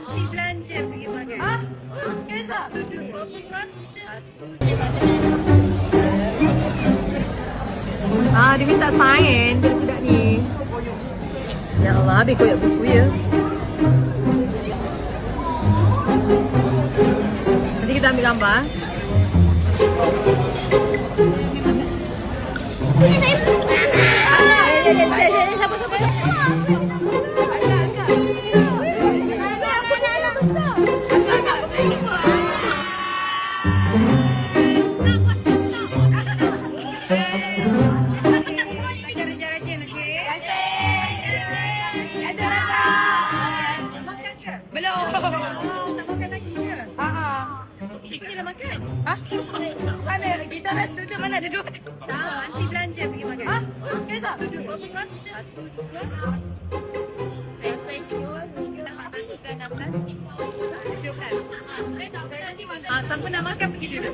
Nanti belanja pergi makan. Ah, Kesa. Duduk berapa? Satu. Dia minta sign budak ni. Ya Allah, habis koyak buku ya. Nanti kita ambil gambar. Belum. Tak makan lagi ke? Kita dah makan. Mana kita dah duduk mana duduk? Nanti belanja pergi makan. Kesa. Duduk berapa? Satu, dua. Saya tiga orang. Tak masukkan 16. Siapkan. Saya tak berani makan. Siapa nak makan pergi dulu.